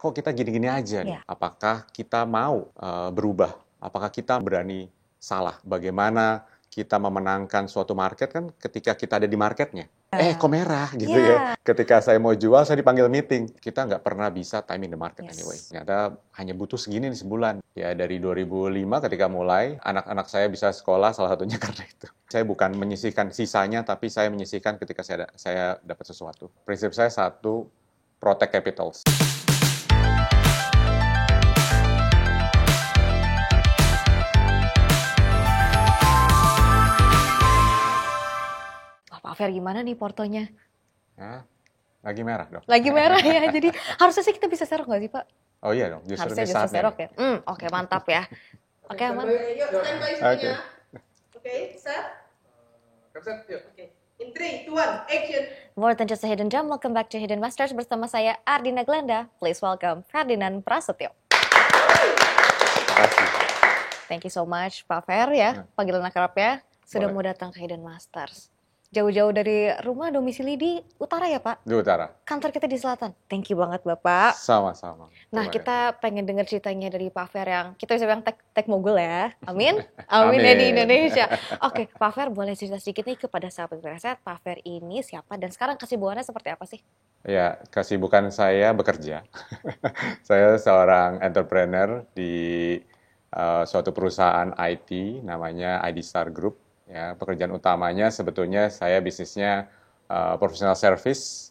kok kita gini-gini aja nih? Iya. Apakah kita mau berubah? Apakah kita berani salah? Bagaimana kita memenangkan suatu market kan ketika kita ada di marketnya? Kok merah gitu ya. Iya. Ketika saya mau jual, saya dipanggil meeting. Kita nggak pernah bisa timing the market Yes. anyway. Ternyata hanya butuh segini nih sebulan. Ya dari 2005 ketika mulai, anak-anak saya bisa sekolah salah satunya karena itu. Saya bukan menyisihkan sisanya, tapi saya menyisihkan ketika saya dapat sesuatu. Prinsip saya satu, protect capitals. Pak Fer, gimana nih portonya? Ya, lagi merah dong. Lagi merah ya, jadi harusnya sih kita bisa serok nggak sih Pak? Oh iya dong, justru Harusnya ini justru saatnya. serok ya. Oke, mantap ya. Oke, aman. Yuk, standby semuanya. Oke, set. Set, yuk. Oke. In 3, 2, 1, action. More than just a hidden gem, welcome back to Hidden Masters bersama saya Ardina Glenda. Please welcome Ferdinand Prasetyo. Terima kasih. Thank you so much Pak Fer ya, panggilan akrabnya sudah Boleh. mau datang ke Hidden Masters. Jauh-jauh dari rumah, domisili di utara ya Pak? Di utara. Kantor kita di selatan. Thank you banget Bapak. Sama-sama. Nah, Terima kita kasih. pengen dengar ceritanya dari Pak Fer yang kita bisa bilang tech mogul ya. Amin. Amin ya di Amin. Indonesia. Oke, Pak Fer boleh cerita sedikit nih kepada sahabat Reset, Pak Fer ini siapa dan sekarang kesibukannya seperti apa sih? Ya, kesibukan saya bekerja. Saya seorang entrepreneur di suatu perusahaan IT namanya ID Star Group. Ya, pekerjaan utamanya sebetulnya saya bisnisnya professional service,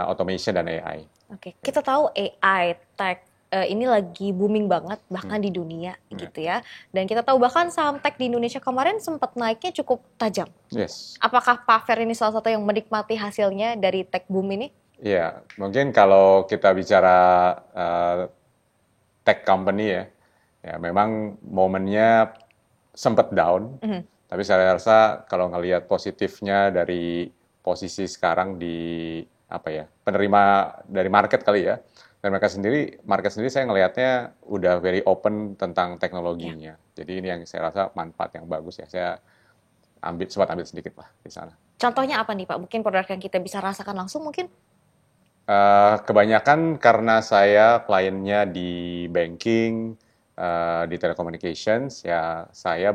automation dan AI. Oke, kita tahu AI, tech ini lagi booming banget bahkan di dunia gitu ya. Dan kita tahu bahkan saham tech di Indonesia kemarin sempat naiknya cukup tajam. Yes. Apakah Pak Fer ini salah satu yang menikmati hasilnya dari tech boom ini? Iya, mungkin kalau kita bicara tech company ya memang momennya sempat down. Tapi saya rasa kalau ngelihat positifnya dari posisi sekarang di penerima dari market kali ya. Dan market sendiri saya ngelihatnya udah very open tentang teknologinya. Jadi ini yang saya rasa manfaat yang bagus ya. Saya sempat ambil sedikit lah di sana. Contohnya apa nih Pak? Mungkin produk yang kita bisa rasakan langsung mungkin? Kebanyakan karena saya kliennya di banking, di telecommunications, ya saya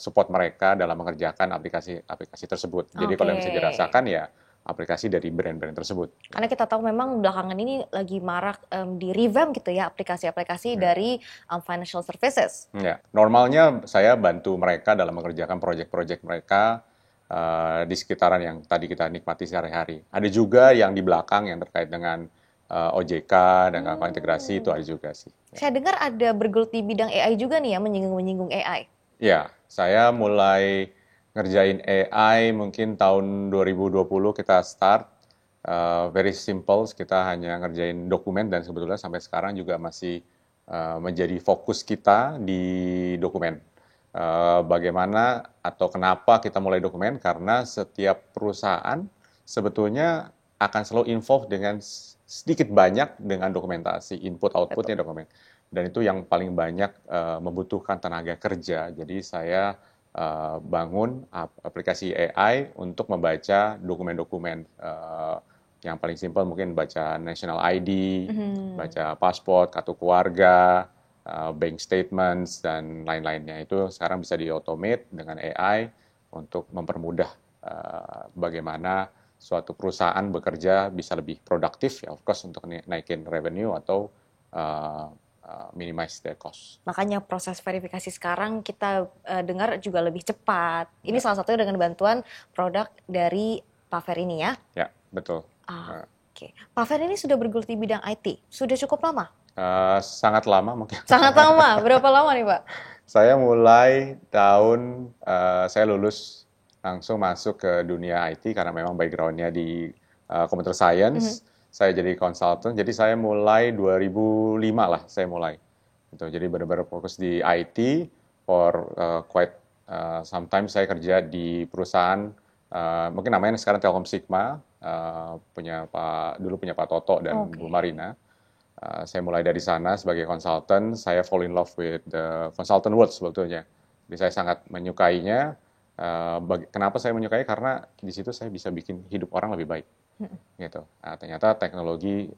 support mereka dalam mengerjakan aplikasi tersebut. Jadi kalau yang bisa dirasakan ya aplikasi dari brand-brand tersebut. Karena kita tahu memang belakangan ini lagi marak di revamp gitu ya aplikasi-aplikasi dari financial services. Ya, normalnya saya bantu mereka dalam mengerjakan proyek-proyek mereka di sekitaran yang tadi kita nikmati sehari-hari. Ada juga yang di belakang yang terkait dengan OJK dan kawan integrasi itu ada juga sih. Saya dengar ada bergelut di bidang AI juga nih ya, menyinggung AI. Ya, saya mulai ngerjain AI mungkin tahun 2020 kita start. Very simple, kita hanya ngerjain dokumen dan sebetulnya sampai sekarang juga masih menjadi fokus kita di dokumen. Bagaimana atau kenapa kita mulai dokumen? Karena setiap perusahaan sebetulnya akan selalu involved dengan sedikit banyak dengan dokumentasi, input-outputnya dokumen. Dan itu yang paling banyak membutuhkan tenaga kerja. Jadi saya bangun aplikasi AI untuk membaca dokumen-dokumen. Yang paling simpel mungkin baca national ID, baca pasport, kartu keluarga, bank statements, dan lain-lainnya. Itu sekarang bisa di-automate dengan AI untuk mempermudah bagaimana suatu perusahaan bekerja bisa lebih produktif, ya of course untuk naikin revenue atau minimize their cost. Makanya proses verifikasi sekarang kita dengar juga lebih cepat. Ini salah satunya dengan bantuan produk dari Pak Fer ini ya? Ya, betul. Oke. Pak Fer ini sudah bergelut di bidang IT. Sudah cukup lama? Sangat lama mungkin. Sangat lama? Berapa lama nih Pak? Saya mulai saya lulus langsung masuk ke dunia IT karena memang background-nya di computer science. Saya jadi konsultan, jadi saya mulai 2005 lah saya mulai. Gitu. Jadi benar-benar fokus di IT for quite sometimes saya kerja di perusahaan mungkin namanya sekarang Telkom Sigma, dulu punya Pak Toto dan Bu Marina. Saya mulai dari sana sebagai konsultan, saya fall in love with the consultant world sebetulnya. Jadi saya sangat menyukainya. Kenapa saya menyukai? Karena di situ saya bisa bikin hidup orang lebih baik. Gitu. Nah, ternyata teknologi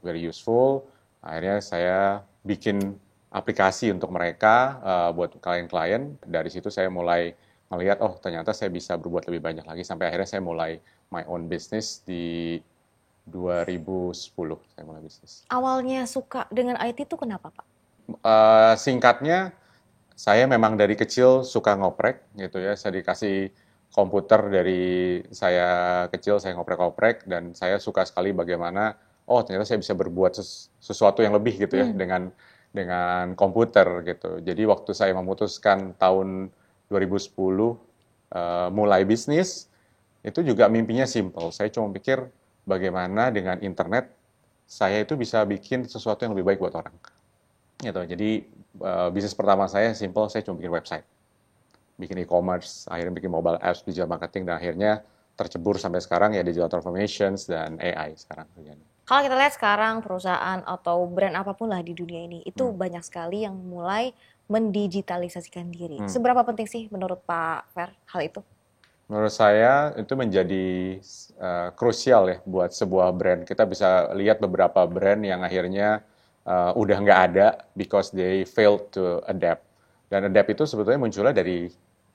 very useful, Akhirnya saya bikin aplikasi untuk mereka buat klien-klien. Dari situ saya mulai melihat, oh ternyata saya bisa berbuat lebih banyak lagi. Sampai akhirnya saya mulai my own business di 2010. Saya mulai bisnis. Awalnya suka dengan IT itu kenapa, Pak? Singkatnya, saya memang dari kecil suka ngoprek gitu ya. Saya dikasih komputer dari saya kecil, saya ngoprek-ngoprek dan saya suka sekali bagaimana oh ternyata saya bisa berbuat sesuatu yang lebih gitu ya dengan komputer gitu. Jadi waktu saya memutuskan tahun 2010 mulai bisnis, itu juga mimpinya simple. Saya cuma pikir bagaimana dengan internet saya itu bisa bikin sesuatu yang lebih baik buat orang. Gitu. Jadi bisnis pertama saya simple, saya cuma bikin website, bikin e-commerce, akhirnya bikin mobile apps, digital marketing, dan akhirnya tercebur sampai sekarang ya digital transformations dan AI sekarang. Kalau kita lihat sekarang perusahaan atau brand apapun lah di dunia ini, itu banyak sekali yang mulai mendigitalisasikan diri. Seberapa penting sih menurut Pak Fer hal itu? Menurut saya itu menjadi krusial ya buat sebuah brand. Kita bisa lihat beberapa brand yang akhirnya udah nggak ada because they failed to adapt. Dan adapt itu sebetulnya munculnya dari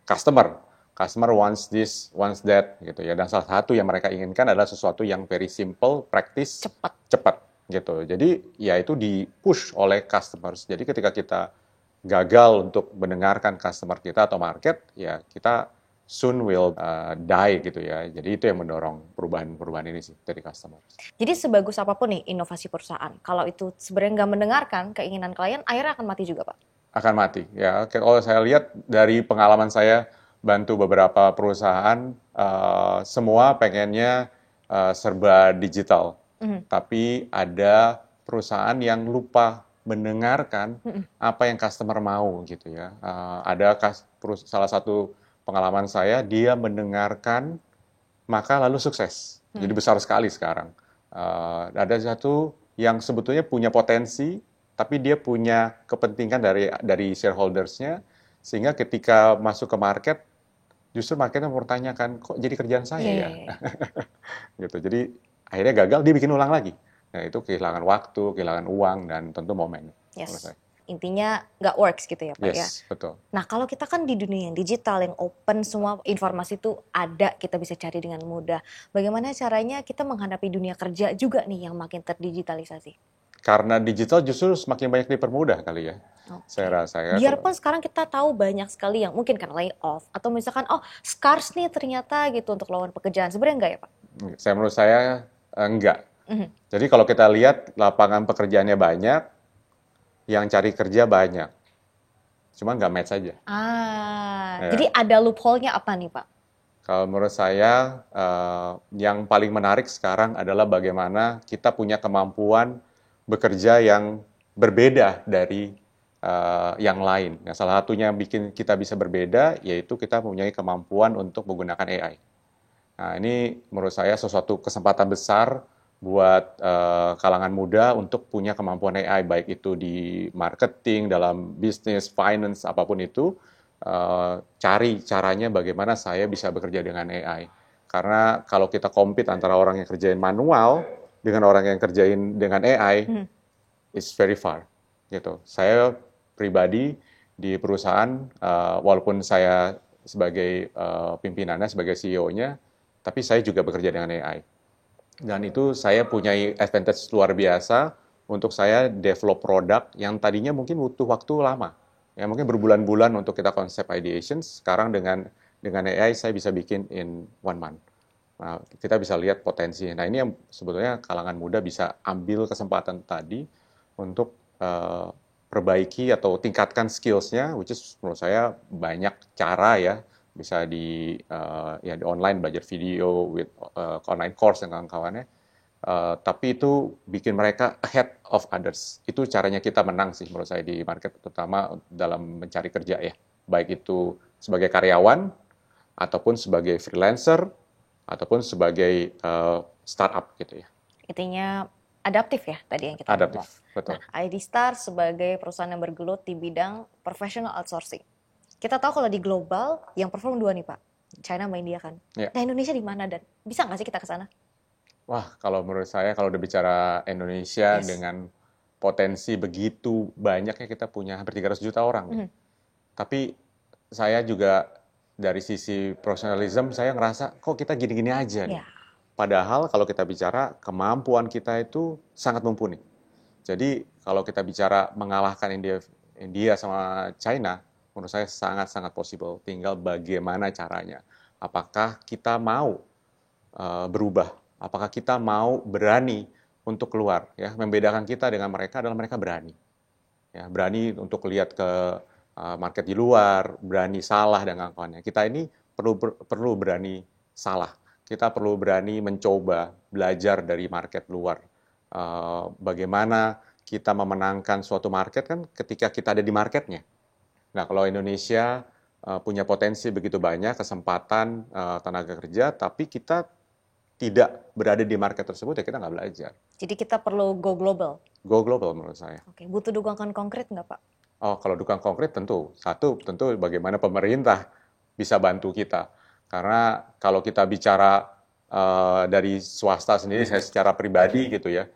customer. Customer wants this, wants that, gitu ya. Dan salah satu yang mereka inginkan adalah sesuatu yang very simple, praktis, cepat, gitu. Jadi ya itu di-push oleh customers. Jadi ketika kita gagal untuk mendengarkan customer kita atau market, ya kita soon will die gitu ya. Jadi itu yang mendorong perubahan ini sih dari customer. Jadi sebagus apapun nih inovasi perusahaan, kalau itu sebenarnya nggak mendengarkan keinginan klien, akhirnya akan mati juga, Pak? Akan mati. Ya, kalau saya lihat dari pengalaman saya bantu beberapa perusahaan, semua pengennya serba digital. Tapi ada perusahaan yang lupa mendengarkan apa yang customer mau gitu ya. Ada salah satu pengalaman saya, dia mendengarkan, maka lalu sukses. Jadi besar sekali sekarang. Ada satu yang sebetulnya punya potensi, tapi dia punya kepentingan dari shareholders-nya, sehingga ketika masuk ke market, justru marketnya mempertanyakan, kok jadi kerjaan saya ya? Gitu. Jadi akhirnya gagal, dia bikin ulang lagi. Nah itu kehilangan waktu, kehilangan uang, dan tentu momen. Yes. Intinya nggak works gitu ya Pak ya. Yes, betul. Nah kalau kita kan di dunia yang digital, yang open, semua informasi itu ada, kita bisa cari dengan mudah. Bagaimana caranya kita menghadapi dunia kerja juga nih yang makin terdigitalisasi? Karena digital justru semakin banyak dipermudah kali ya. Saya rasa ya. Biarpun sekarang kita tahu banyak sekali yang mungkin karena layoff, atau misalkan scarce nih ternyata gitu untuk lowongan pekerjaan. Sebenarnya enggak ya Pak? Menurut saya enggak. Jadi kalau kita lihat lapangan pekerjaannya banyak, yang cari kerja banyak, cuma nggak match saja. Jadi ada loophole-nya apa nih Pak? Kalau menurut saya, yang paling menarik sekarang adalah bagaimana kita punya kemampuan bekerja yang berbeda dari yang lain. Nah, salah satunya yang bikin kita bisa berbeda, yaitu kita mempunyai kemampuan untuk menggunakan AI. Nah, ini menurut saya sesuatu kesempatan besar buat kalangan muda untuk punya kemampuan AI, baik itu di marketing, dalam bisnis, finance, apapun itu, cari caranya bagaimana saya bisa bekerja dengan AI. Karena kalau kita compete antara orang yang kerjain manual dengan orang yang kerjain dengan AI, it's very far. Gitu. Saya pribadi di perusahaan, walaupun saya sebagai pimpinannya, sebagai CEO-nya, tapi saya juga bekerja dengan AI. Dan itu saya punya advantage luar biasa untuk saya develop produk yang tadinya mungkin butuh waktu lama. Ya mungkin berbulan-bulan untuk kita konsep ideation, sekarang dengan AI saya bisa bikin in 1 month. Nah, kita bisa lihat potensi. Nah, ini yang sebetulnya kalangan muda bisa ambil kesempatan tadi untuk perbaiki atau tingkatkan skills-nya, which is menurut saya banyak cara ya. Bisa di online belajar video with online course dan kawan-kawannya, tapi itu bikin mereka ahead of others. Itu caranya kita menang sih menurut saya di market, terutama dalam mencari kerja ya, baik itu sebagai karyawan ataupun sebagai freelancer ataupun sebagai startup gitu ya. Intinya adaptif ya tadi yang kita adaptif, ngomong. Betul. Nah, ID Star sebagai perusahaan yang bergelut di bidang professional outsourcing. Kita tahu kalau di global yang perform 2 nih Pak, China sama India kan. Yeah. Nah Indonesia di mana dan bisa nggak sih kita ke sana? Wah, kalau menurut saya kalau udah bicara Indonesia dengan potensi begitu banyaknya, kita punya hampir 300 juta orang nih. Tapi saya juga dari sisi profesionalism saya ngerasa kok kita gini-gini aja nih. Ya. Padahal kalau kita bicara kemampuan kita itu sangat mumpuni. Jadi kalau kita bicara mengalahkan India sama China, menurut saya sangat-sangat possible. Tinggal bagaimana caranya. Apakah kita mau berubah? Apakah kita mau berani untuk keluar? Ya, membedakan kita dengan mereka adalah mereka berani. Ya, berani untuk lihat ke market di luar, berani salah dan kawan-kawannya. Kita ini perlu berani salah. Kita perlu berani mencoba belajar dari market luar. Bagaimana kita memenangkan suatu market kan ketika kita ada di marketnya. Nah, kalau Indonesia punya potensi begitu banyak, kesempatan tenaga kerja, tapi kita tidak berada di market tersebut, ya kita nggak belajar. Jadi kita perlu go global. Go global menurut saya. Oke, butuh dukungan konkret nggak Pak? Oh, kalau dukungan konkret tentu. Satu, tentu bagaimana pemerintah bisa bantu kita. Karena kalau kita bicara dari swasta sendiri, saya secara pribadi gitu ya,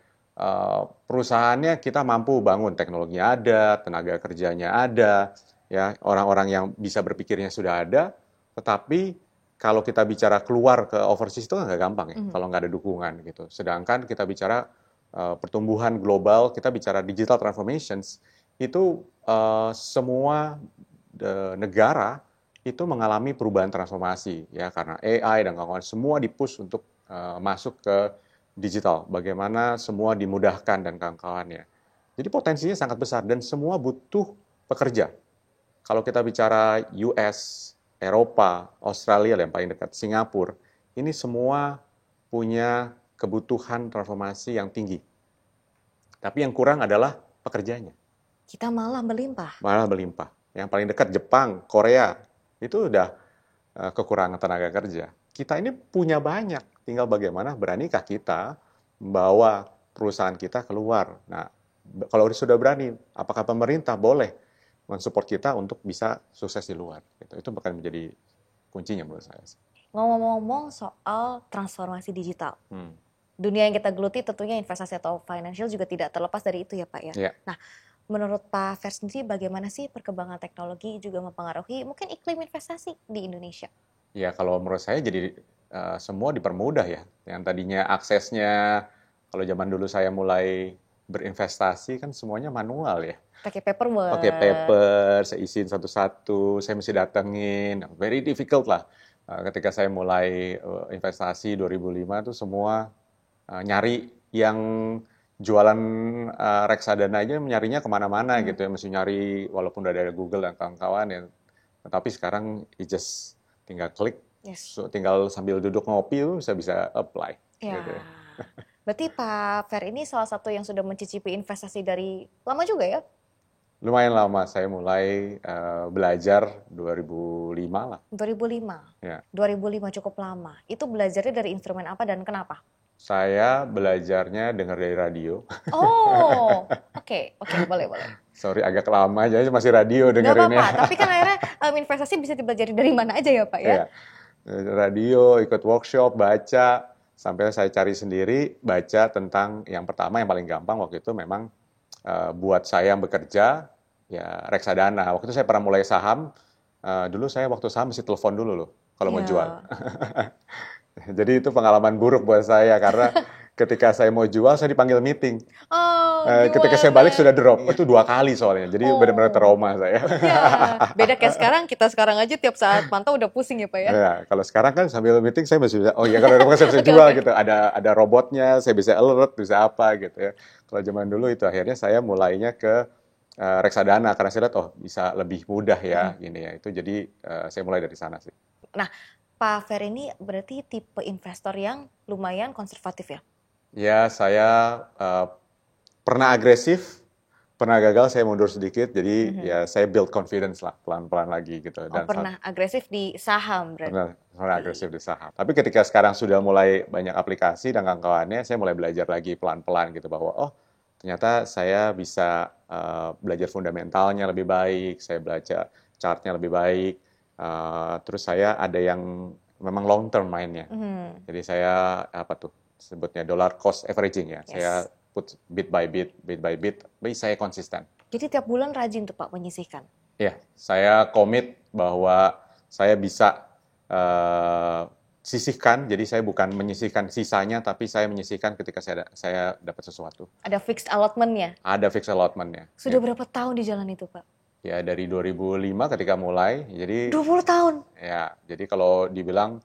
perusahaannya kita mampu bangun, teknologinya ada, tenaga kerjanya ada, ya orang-orang yang bisa berpikirnya sudah ada, tetapi kalau kita bicara keluar ke overseas itu nggak gampang ya, kalau nggak ada dukungan gitu. Sedangkan kita bicara pertumbuhan global, kita bicara digital transformations, itu semua negara itu mengalami perubahan transformasi ya karena AI dan kawan-kawan semua dipush untuk masuk ke digital. Bagaimana semua dimudahkan dan kawan-kawannya. Jadi potensinya sangat besar dan semua butuh pekerja. Kalau kita bicara US, Eropa, Australia yang paling dekat, Singapura, ini semua punya kebutuhan transformasi yang tinggi. Tapi yang kurang adalah pekerjanya. Kita malah berlimpah. Malah berlimpah. Yang paling dekat Jepang, Korea, itu udah kekurangan tenaga kerja. Kita ini punya banyak, tinggal bagaimana beranikah kita membawa perusahaan kita keluar. Nah, kalau sudah berani, apakah pemerintah boleh mensupport kita untuk bisa sukses di luar? Itu bakal menjadi kuncinya menurut saya. Ngomong-ngomong soal transformasi digital. Dunia yang kita geluti tentunya investasi atau financial juga tidak terlepas dari itu ya Pak ya. Yeah. Nah, menurut Pak Fer sendiri bagaimana sih perkembangan teknologi juga mempengaruhi mungkin iklim investasi di Indonesia? Ya kalau menurut saya jadi semua dipermudah ya. Yang tadinya aksesnya, kalau zaman dulu saya mulai berinvestasi kan semuanya manual ya. Pakai paperwork. Pakai paper, saya isiin satu-satu, saya mesti datengin. Very difficult lah. Ketika saya mulai investasi 2005 tuh semua nyari yang jualan reksadana aja nyarinya kemana-mana gitu ya. Mesti nyari walaupun udah ada Google dan kawan-kawan ya. Tapi sekarang just tinggal klik, tinggal sambil duduk ngopi lu bisa apply. Ya. Gitu. Berarti Pak Fer ini salah satu yang sudah mencicipi investasi dari lama juga ya? Lumayan lama, saya mulai belajar 2005 lah. 2005? Ya. 2005 cukup lama. Itu belajarnya dari instrumen apa dan kenapa? Saya belajarnya dengar dari radio. Oh, oke, boleh. Sorry agak lama aja masih radio dengerinnya. Gak apa-apa, tapi kan akhirnya investasi bisa dipelajari dari mana aja ya Pak ya? Ya. Radio, ikut workshop, baca, sampai saya cari sendiri, baca tentang yang pertama yang paling gampang waktu itu memang buat saya yang bekerja, ya reksadana. Waktu itu saya pernah mulai saham, dulu saya waktu saham mesti telepon dulu loh kalau mau jual. Jadi itu pengalaman buruk buat saya karena ketika saya mau jual saya dipanggil meeting. Ketika saya balik sudah drop. Itu 2 kali soalnya. Jadi benar-benar trauma saya. Ya, beda kayak sekarang, kita sekarang aja tiap saat pantau udah pusing ya Pak ya. Ya, kalau sekarang kan sambil meeting saya masih bisa, oh ya kalau ada saya bisa jual gitu. Ada robotnya, saya bisa alert, bisa apa gitu ya. Kalau zaman dulu itu akhirnya saya mulainya ke reksadana karena saya lihat oh bisa lebih mudah ya gini ya. Itu jadi saya mulai dari sana sih. Nah, Pak Fer ini berarti tipe investor yang lumayan konservatif ya? Ya, saya pernah agresif, pernah gagal, saya mundur sedikit. Jadi ya saya build confidence lah, pelan-pelan lagi gitu. Dan pernah agresif di saham berarti? Pernah agresif di saham. Tapi ketika sekarang sudah mulai banyak aplikasi dan kawan-kawannya, saya mulai belajar lagi pelan-pelan gitu bahwa oh ternyata saya bisa belajar fundamentalnya lebih baik, saya belajar chartnya lebih baik. Terus saya ada yang memang long term mainnya. Jadi saya sebutnya dollar cost averaging ya. Yes. Saya put bit by bit, tapi saya konsisten. Jadi tiap bulan rajin tuh Pak menyisihkan. Ya, saya komit bahwa saya bisa sisihkan, jadi saya bukan menyisihkan sisanya, tapi saya menyisihkan ketika saya dapat sesuatu. Ada fixed allotment-nya. Ada fixed allotment-nya. Sudah Ya. berapa tahun di jalan itu Pak? Ya, dari 2005 ketika mulai, jadi 20 tahun. ya, jadi kalau dibilang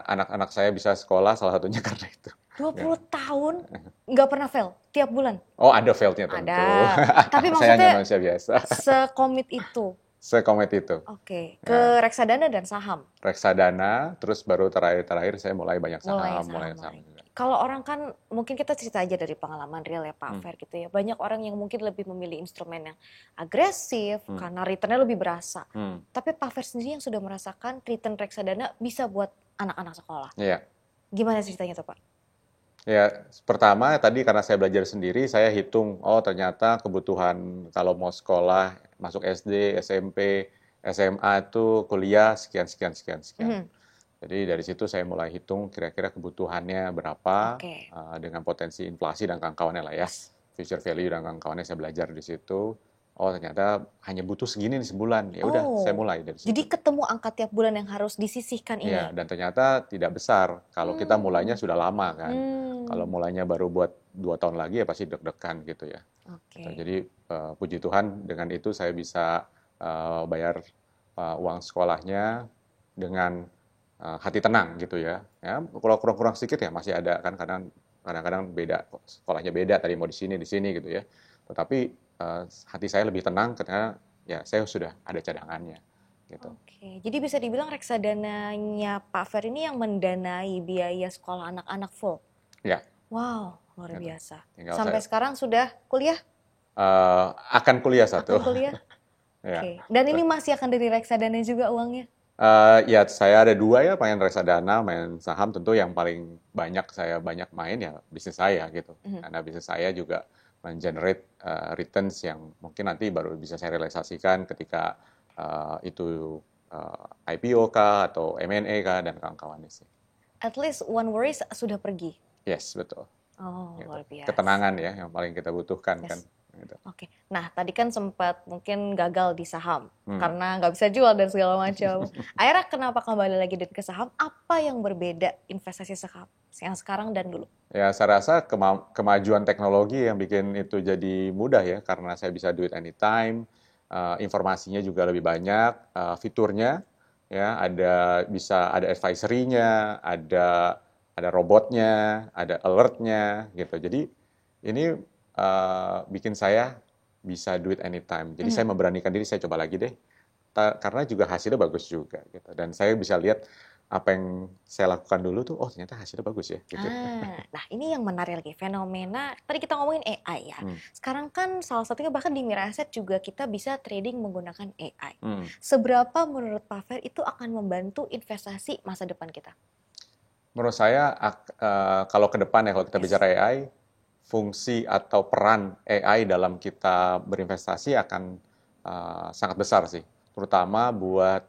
anak-anak saya bisa sekolah salah satunya karena itu. 20 tahun nggak pernah fail tiap bulan. Oh, ada failed-nya tentu. Ada. Tapi Saya hanya maksudnya manusia biasa. sekomit itu. Sekomit itu. Oke. Ke reksadana dan saham. Reksadana, terus baru terakhir saya mulai banyak saham, Mulai saham lagi. juga. Kalau orang kan, mungkin kita cerita aja dari pengalaman real ya Pak Hmm. Fer gitu ya. Banyak orang yang mungkin lebih memilih instrumen yang agresif karena returnnya lebih berasa. Hmm. Tapi Pak Fer sendiri yang sudah merasakan return reksadana bisa buat anak-anak sekolah. Iya. Gimana ceritanya tuh Pak? Ya, pertama tadi karena saya belajar sendiri, saya hitung, oh ternyata kebutuhan kalau mau sekolah, masuk SD, SMP, SMA itu kuliah sekian. Mhm. Jadi dari situ saya mulai hitung kira-kira kebutuhannya berapa, Oke. dengan potensi inflasi dan kawan-kawannya lah ya. Future value dan kawan-kawannya saya belajar di situ. Oh ternyata hanya butuh segini nih sebulan. Ya udah, Oh, saya mulai dari situ. Jadi ketemu angka tiap bulan yang harus disisihkan ini. Iya, dan ternyata tidak besar. Kalau kita mulainya sudah lama kan. Hmm. Kalau mulainya baru buat 2 tahun lagi ya pasti deg-degan gitu ya. Oke. Gitu. Jadi puji Tuhan dengan itu saya bisa bayar uang sekolahnya dengan hati tenang gitu ya. Ya, kalau kurang-kurang sedikit ya masih ada kan kadang-kadang beda sekolahnya beda tadi mau di sini gitu ya. Tetapi hati saya lebih tenang karena ya saya sudah ada cadangannya gitu. Oke, jadi bisa dibilang reksadananya Pak Fer ini yang mendanai biaya sekolah anak-anak full. Ya, Wow, luar Gitu. biasa. tinggal Sampai saya sekarang sudah kuliah? akan kuliah satu. Akan kuliah? Ya. Oke. Dan ini masih akan dari reksadana juga uangnya? Ya, saya ada 2 ya, main reksadana, main saham. Tentu yang paling saya banyak main ya bisnis saya gitu. Karena bisnis saya juga men-generate returns yang mungkin nanti baru bisa saya realisasikan ketika itu IPO kah atau M&A kah dan kawan-kawannya sih. At least one worries sudah pergi. Yes, betul. Oh, Gitu. luar biasa. Ketenangan ya yang paling kita butuhkan Yes. kan. Gitu. Oke. Nah, tadi kan sempat mungkin gagal di saham Hmm. karena nggak bisa jual dan segala macam. Akhirnya kenapa kembali lagi ke saham? Apa yang berbeda investasi saham yang sekarang dan dulu? Ya, saya rasa kemajuan teknologi yang bikin itu jadi mudah ya, karena saya bisa do it anytime, informasinya juga lebih banyak, fiturnya, ya bisa ada advisory-nya, ada robotnya, ada alert-nya, gitu. Jadi ini bikin saya bisa do it anytime. Jadi saya memberanikan diri, saya coba lagi deh, karena juga hasilnya bagus juga, gitu. Dan saya bisa lihat apa yang saya lakukan dulu tuh, oh ternyata hasilnya bagus ya. Gitu. Nah ini yang menarik lagi, fenomena, tadi kita ngomongin AI ya. Sekarang kan salah satunya bahkan di Mira Asset juga kita bisa trading menggunakan AI. Seberapa menurut Pak Fer itu akan membantu investasi masa depan kita? Menurut saya, kalau ke depan ya, kalau kita bicara AI, fungsi atau peran AI dalam kita berinvestasi akan sangat besar sih. Terutama buat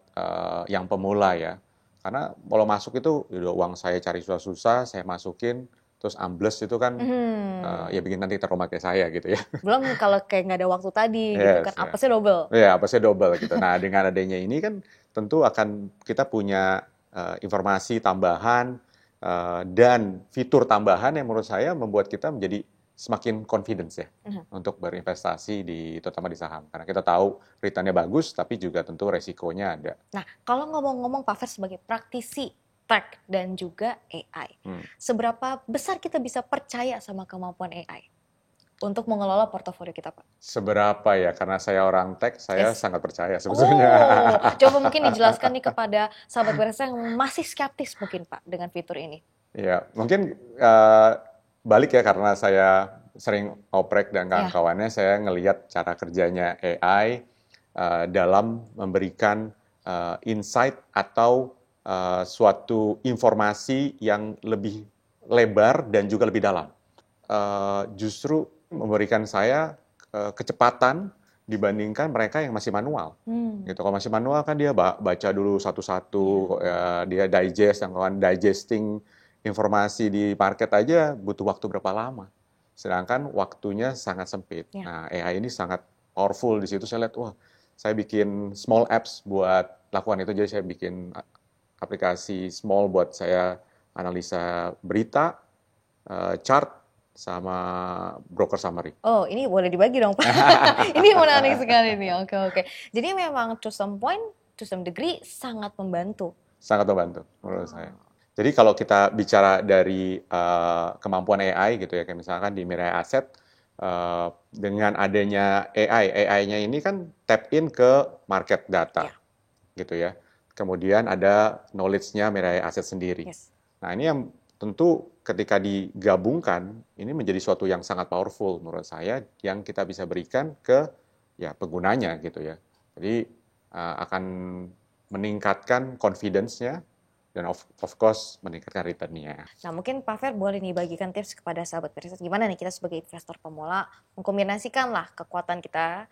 yang pemula ya. Karena kalau masuk itu udah uang saya cari susah-susah, saya masukin, terus ambles itu kan ya bikin nanti trauma kayak saya gitu ya. Belum kalau kayak nggak ada waktu tadi gitu Yes, kan, ya. apesnya double. Ya, apesnya double gitu. Nah, dengan adanya ini kan tentu akan kita punya informasi tambahan dan fitur tambahan yang menurut saya membuat kita menjadi semakin confidence ya untuk berinvestasi terutama di saham. Karena kita tahu return-nya bagus, tapi juga tentu resikonya ada. Nah, kalau ngomong-ngomong Pak Fer sebagai praktisi tech dan juga AI, seberapa besar kita bisa percaya sama kemampuan AI untuk mengelola portofolio kita, Pak? Seberapa ya? Karena saya orang tech, saya Yes. sangat percaya sebetulnya. Oh, coba mungkin dijelaskan nih kepada sahabat Beresa yang masih skeptis mungkin Pak dengan fitur ini. Ya, mungkin balik ya, karena saya sering oprek dan kawan-kawannya, saya ngelihat cara kerjanya AI dalam memberikan insight atau suatu informasi yang lebih lebar dan juga lebih dalam. Justru memberikan saya kecepatan dibandingkan mereka yang masih manual. Gitu. Kalau masih manual kan dia baca dulu satu-satu, dia digest, yang kawan digesting informasi di market aja butuh waktu berapa lama. sedangkan waktunya sangat sempit. Nah, AI ini sangat powerful di situ. Saya lihat, wah, saya bikin small apps buat lakukan itu. Jadi saya bikin aplikasi small buat saya analisa berita, chart, sama broker summary. Oh, ini boleh dibagi dong, Pak. Ini menarik sekali nih. Oke. Jadi memang to some point, to some degree, sangat membantu. Sangat membantu, menurut saya. Jadi kalau kita bicara dari kemampuan AI gitu ya, kayak misalkan di Mirai Asset, dengan adanya AI-nya ini kan tap in ke market data, gitu ya. Kemudian ada knowledge-nya Mirai Asset sendiri. Yes. Nah, ini yang tentu ketika digabungkan, ini menjadi suatu yang sangat powerful menurut saya, yang kita bisa berikan ke ya penggunanya gitu ya. Jadi akan meningkatkan confidence-nya, dan of course meningkatkan return-nya. Nah, mungkin Pak Fer boleh nih bagikan tips kepada sahabat periset, gimana nih kita sebagai investor pemula mengkombinasikan lah kekuatan kita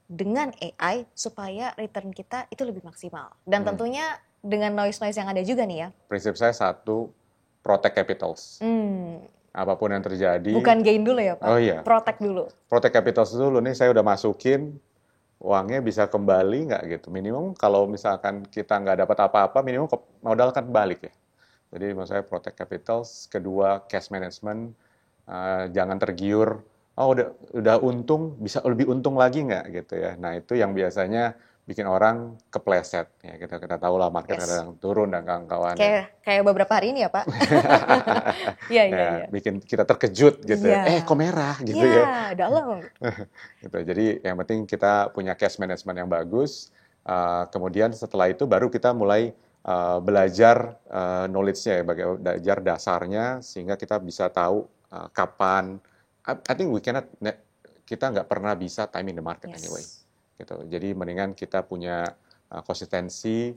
dengan AI supaya return kita itu lebih maksimal. Dan tentunya dengan noise-noise yang ada juga nih ya. Prinsip saya satu, protect capitals. Apapun yang terjadi. Bukan gain dulu ya Pak? Oh iya. Protect dulu. Protect capitals dulu nih, saya udah masukin, uangnya bisa kembali nggak gitu. Minimum kalau misalkan kita nggak dapat apa-apa, minimum modal kan balik ya. Jadi menurut saya protect capitals. Kedua, cash management. Jangan tergiur, oh udah untung, bisa lebih untung lagi nggak gitu ya. Nah itu yang biasanya bikin orang kepleset. Ya, kita tahu lah market kadang turun dan kawan-kawannya. Kayak beberapa hari ini ya Pak. Iya. Bikin kita terkejut gitu. Kok merah gitu ya. Dalam. Gitu. Jadi yang penting kita punya cash management yang bagus. Kemudian setelah itu baru kita mulai belajar knowledge-nya ya, belajar dasarnya sehingga kita bisa tahu kapan. I think kita nggak pernah bisa timing the market anyway. Gitu. Jadi mendingan kita punya konsistensi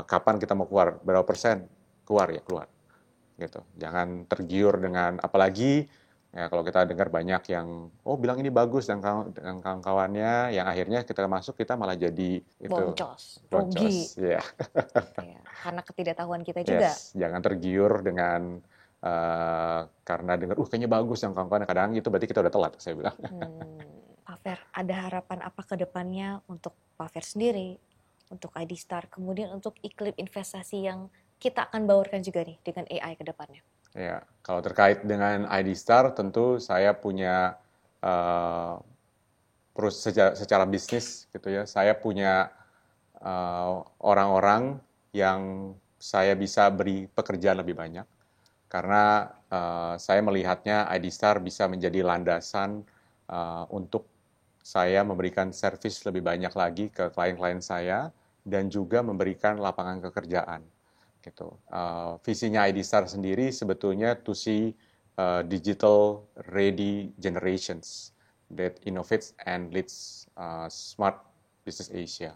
kapan kita mau keluar, berapa persen keluar. Gitu. Jangan tergiur dengan apalagi ya kalau kita dengar banyak yang bilang ini bagus dan kawan-kawannya, yang akhirnya kita masuk kita malah jadi itu boncos, rugi. Ya. Karena ketidaktahuan kita juga. Jangan tergiur dengan karena dengar kayaknya bagus yang kawan-kawan, kadang itu berarti kita udah telat, saya bilang. Pak Fer, ada harapan apa ke depannya untuk Pak Fer sendiri, untuk IDStar, kemudian untuk iklim investasi yang kita akan baurkan juga nih dengan AI ke depannya? Ya, kalau terkait dengan IDStar, tentu saya punya secara bisnis gitu ya, saya punya orang-orang yang saya bisa beri pekerjaan lebih banyak. Karena saya melihatnya IDStar bisa menjadi landasan untuk saya memberikan servis lebih banyak lagi ke klien-klien saya dan juga memberikan lapangan pekerjaan. Gitu. Visinya IDStar sendiri sebetulnya to see digital ready generations that innovates and leads smart business Asia.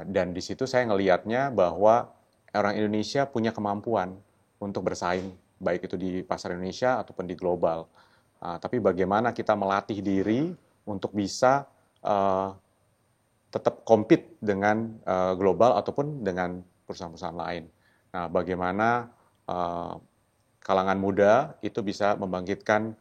Dan di situ saya ngelihatnya bahwa orang Indonesia punya kemampuan untuk bersaing, baik itu di pasar Indonesia ataupun di global. Tapi bagaimana kita melatih diri untuk bisa tetap compete dengan global ataupun dengan perusahaan-perusahaan lain. Nah, bagaimana kalangan muda itu bisa membangkitkan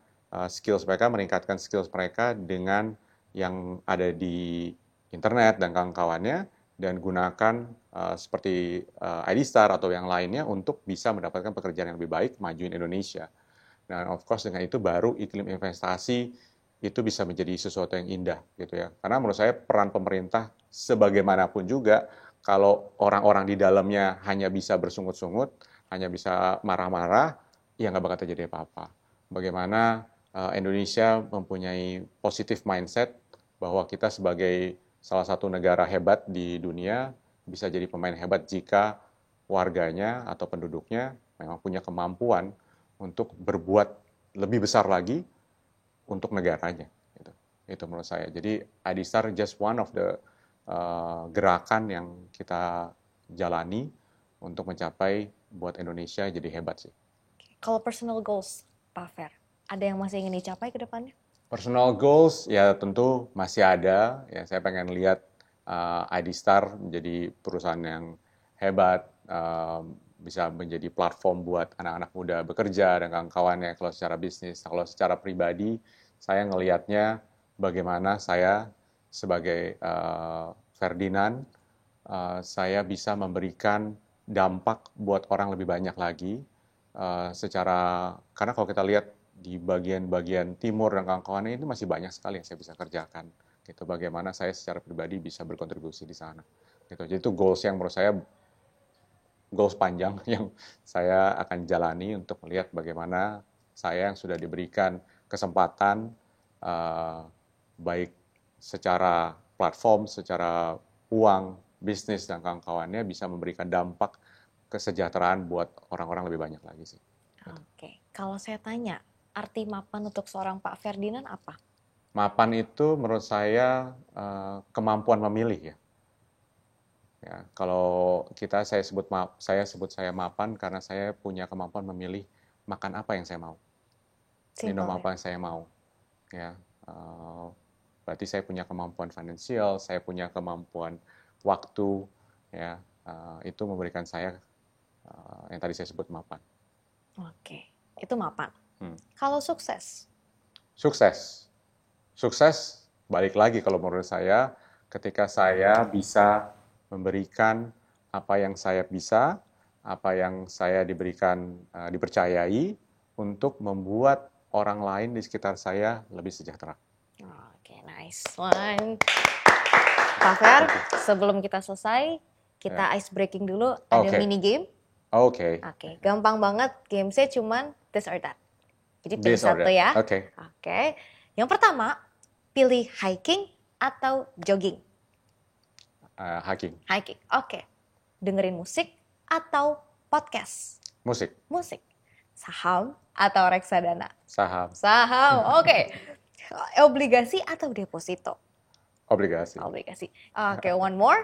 skills mereka, meningkatkan skills mereka dengan yang ada di internet dan kawan-kawannya, dan gunakan seperti IDStar atau yang lainnya untuk bisa mendapatkan pekerjaan yang lebih baik, majuin Indonesia. Dan of course dengan itu baru iklim investasi itu bisa menjadi sesuatu yang indah gitu ya. Karena menurut saya peran pemerintah sebagaimanapun juga, kalau orang-orang di dalamnya hanya bisa bersungut-sungut, hanya bisa marah-marah, ya nggak bakal terjadi apa-apa. Bagaimana Indonesia mempunyai positive mindset bahwa kita sebagai salah satu negara hebat di dunia bisa jadi pemain hebat jika warganya atau penduduknya memang punya kemampuan untuk berbuat lebih besar lagi untuk negaranya. Itu menurut saya. Jadi IDStar just one of the gerakan yang kita jalani untuk mencapai buat Indonesia jadi hebat sih. Kalau personal goals, Pak Fer, ada yang masih ingin dicapai ke depannya? Personal goals ya tentu masih ada. Ya saya pengen lihat IDStar menjadi perusahaan yang hebat, bisa menjadi platform buat anak-anak muda bekerja dan kawan-kawannya kalau secara bisnis. Kalau secara pribadi, saya ngelihatnya bagaimana saya sebagai Ferdinand, saya bisa memberikan dampak buat orang lebih banyak lagi, karena kalau kita lihat di bagian-bagian timur dan kawan-kawannya itu masih banyak sekali yang saya bisa kerjakan. Gitu, bagaimana saya secara pribadi bisa berkontribusi di sana. Gitu. Jadi itu goals yang menurut saya goals panjang yang saya akan jalani untuk melihat bagaimana saya yang sudah diberikan kesempatan baik secara platform, secara uang, bisnis dan kawan-kawannya bisa memberikan dampak kesejahteraan buat orang-orang lebih banyak lagi sih. Oke, kalau saya tanya arti mapan untuk seorang Pak Ferdinand apa? Mapan itu menurut saya kemampuan memilih ya. Ya, kalau saya sebut saya mapan karena saya punya kemampuan memilih makan apa yang saya mau, minum apa yang saya mau. Ya, berarti saya punya kemampuan finansial, saya punya kemampuan waktu. Ya, itu memberikan saya yang tadi saya sebut mapan. Oke, itu mapan. Kalau sukses? Sukses, balik lagi kalau menurut saya, ketika saya bisa memberikan apa yang saya bisa, apa yang saya dipercayai untuk membuat orang lain di sekitar saya lebih sejahtera. Oke, nice one. Pak Fer, sebelum kita selesai, kita ice breaking dulu, ada mini game. Oke, gampang banget, gamesnya cuman this or that. Jadi pilih satu ya. Oke. Yang pertama, pilih hiking atau jogging? Hiking. Oke. Dengerin musik atau podcast? Musik. Saham atau reksadana? Saham. Oke. Obligasi atau deposito? Obligasi. Oke, one more.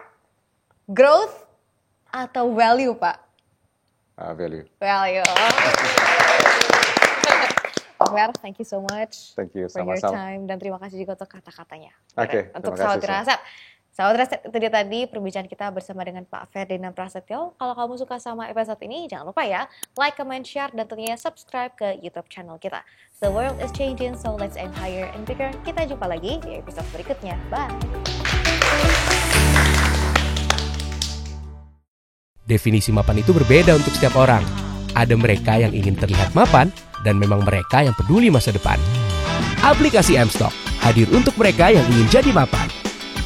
Growth atau value, Pak? Value. Pak, thank you so much. Thank you, for your sama-sama. time, dan terima kasih juga untuk kata-katanya. terima Untuk kasih. Sahabat Firasat. Sahabat Firasat, itu dia tadi perbincangan kita bersama dengan Pak Ferdinand Prasetyo. Kalau kamu suka sama episode ini, jangan lupa ya, like, comment, share, dan tentunya subscribe ke YouTube channel kita. The world is changing, so let's aim higher and bigger. Kita jumpa lagi di episode berikutnya. Bye! Definisi mapan itu berbeda untuk setiap orang. Ada mereka yang ingin terlihat mapan, dan memang mereka yang peduli masa depan. Aplikasi M-Stock hadir untuk mereka yang ingin jadi mapan.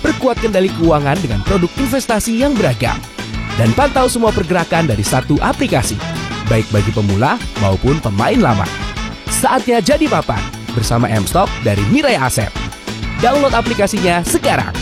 Perkuat kendali keuangan dengan produk investasi yang beragam. Dan pantau semua pergerakan dari satu aplikasi, baik bagi pemula maupun pemain lama. Saatnya jadi mapan bersama M-Stock dari Mirai Asset. Download aplikasinya sekarang.